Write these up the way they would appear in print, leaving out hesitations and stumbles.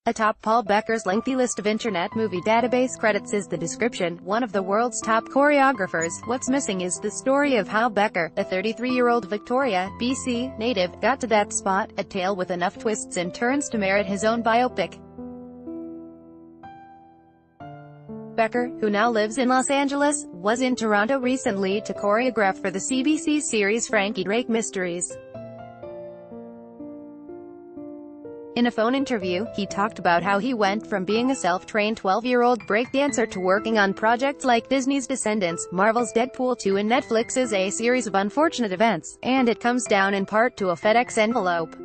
Atop Paul Becker's lengthy list of Internet Movie Database credits is the description, "One of the world's top choreographers." What's missing is the story of how Becker, a 33-year-old Victoria, BC, native, got to that spot, a tale with enough twists and turns to merit his own biopic. Becker, who now lives in Los Angeles, was in Toronto recently to choreograph for the CBC series Frankie Drake Mysteries. In a phone interview, he talked about how he went from being a self-trained 12-year-old breakdancer to working on projects like Disney's Descendants, Marvel's Deadpool 2 and Netflix's A Series of Unfortunate Events, and it comes down in part to a FedEx envelope.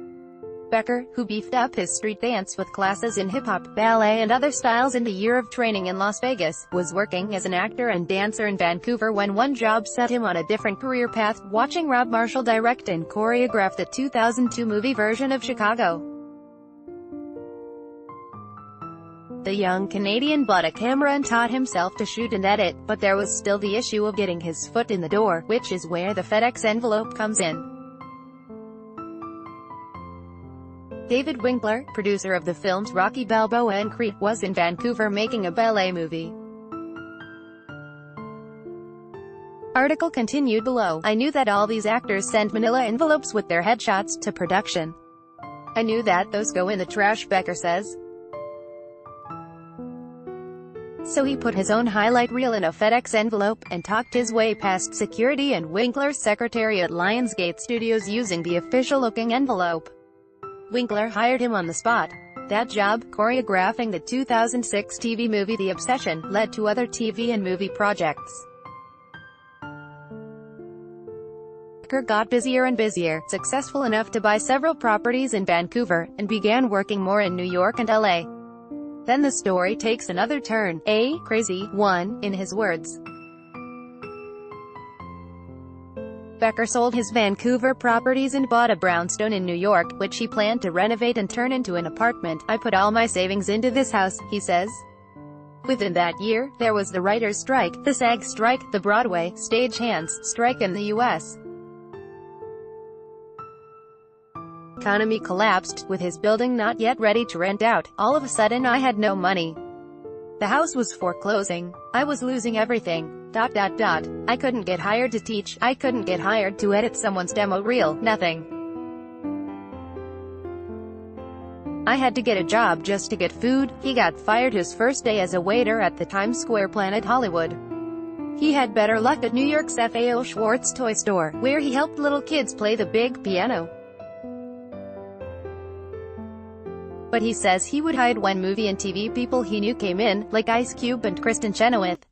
Becker, who beefed up his street dance with classes in hip-hop, ballet and other styles and a year of training in Las Vegas, was working as an actor and dancer in Vancouver when one job set him on a different career path, watching Rob Marshall direct and choreograph the 2002 movie version of Chicago. The young Canadian bought a camera and taught himself to shoot and edit, but there was still the issue of getting his foot in the door, which is where the FedEx envelope comes in. David Winkler, producer of the films Rocky Balboa and Creed, was in Vancouver making a ballet movie. Article continued below. "I knew that all these actors send manila envelopes with their headshots to production. I knew that those go in the trash," Becker says. So he put his own highlight reel in a FedEx envelope, and talked his way past security and Winkler's secretary at Lionsgate Studios using the official-looking envelope. Winkler hired him on the spot. That job, choreographing the 2006 TV movie The Obsession, led to other TV and movie projects. Becker got busier and busier, successful enough to buy several properties in Vancouver, and began working more in New York and LA. Then the story takes another turn, a crazy one, in his words. Becker sold his Vancouver properties and bought a brownstone in New York, which he planned to renovate and turn into an apartment. "I put all my savings into this house," he says. Within that year, there was the writers' strike, the SAG strike, the Broadway, stagehands, strike in the U.S. economy collapsed, with his building not yet ready to rent out. "All of a sudden I had no money. The house was foreclosing. I was losing everything. I couldn't get hired to teach. I couldn't get hired to edit someone's demo reel. Nothing. I had to get a job just to get food." He got fired his first day as a waiter at the Times Square Planet Hollywood. He had better luck at New York's FAO Schwartz toy store, where he helped little kids play the big piano. But he says he would hide when movie and TV people he knew came in, like Ice Cube and Kristen Chenoweth.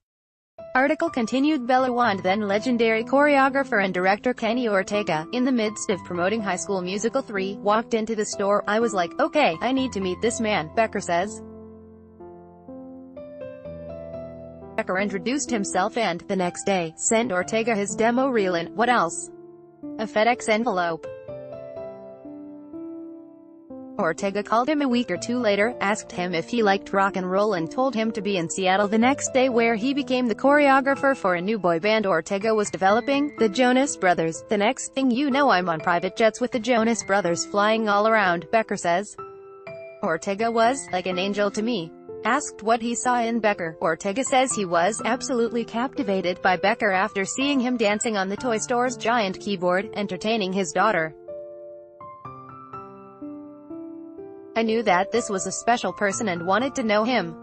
Article continued. Bella Wand, then legendary choreographer and director Kenny Ortega, in the midst of promoting High School Musical 3, walked into the store. "I was like, okay, I need to meet this man," Becker says. Becker introduced himself and, the next day, sent Ortega his demo reel in, what else? A FedEx envelope. Ortega called him a week or two later, asked him if he liked rock and roll and told him to be in Seattle the next day, where he became the choreographer for a new boy band Ortega was developing, the Jonas Brothers. "The next thing you know I'm on private jets with the Jonas Brothers flying all around," Becker says. Ortega was, like an angel to me. Asked what he saw in Becker, Ortega says he was absolutely captivated by Becker after seeing him dancing on the toy store's giant keyboard, entertaining his daughter. "I knew that this was a special person and wanted to know him.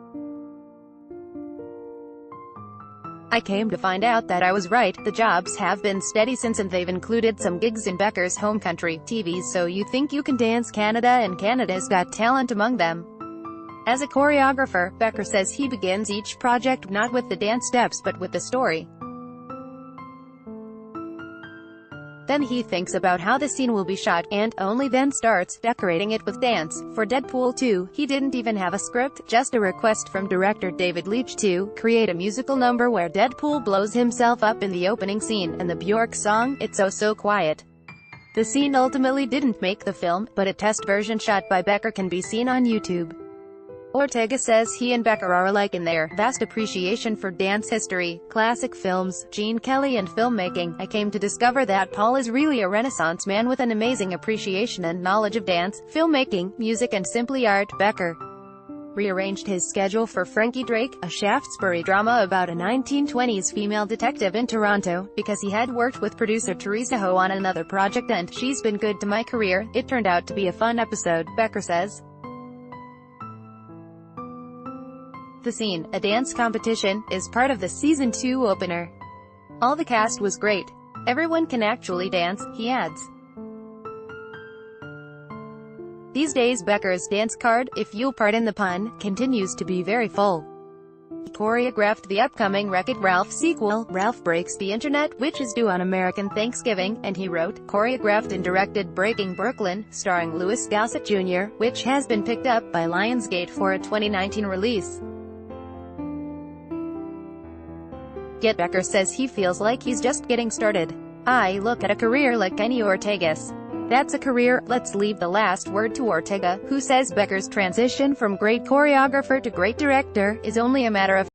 I came to find out that I was right. The jobs have been steady since, and they've included some gigs in Becker's home country, TV So You Think You Can Dance Canada and Canada's Got Talent among them." As a choreographer, Becker says he begins each project not with the dance steps but with the story. Then he thinks about how the scene will be shot, and only then starts decorating it with dance. For Deadpool 2, he didn't even have a script, just a request from director David Leitch to create a musical number where Deadpool blows himself up in the opening scene, and the Bjork song, It's Oh So Quiet. The scene ultimately didn't make the film, but a test version shot by Becker can be seen on YouTube. Ortega says he and Becker are alike in their vast appreciation for dance history, classic films, Gene Kelly and filmmaking. "I came to discover that Paul is really a Renaissance man with an amazing appreciation and knowledge of dance, filmmaking, music and simply art." Becker rearranged his schedule for Frankie Drake, a Shaftesbury drama about a 1920s female detective in Toronto, because he had worked with producer Teresa Ho on another project and "she's been good to my career. It turned out to be a fun episode," Becker says. The scene, a dance competition, is part of the Season 2 opener. "All the cast was great. Everyone can actually dance," he adds. These days Becker's dance card, if you'll pardon the pun, continues to be very full. He choreographed the upcoming Wreck-It Ralph sequel, Ralph Breaks the Internet, which is due on American Thanksgiving, and he wrote, choreographed and directed Breaking Brooklyn, starring Louis Gossett Jr., which has been picked up by Lionsgate for a 2019 release. Yet Becker says he feels like he's just getting started. "I look at a career like Kenny Ortega's. That's a career." Let's leave the last word to Ortega, who says Becker's transition from great choreographer to great director is only a matter of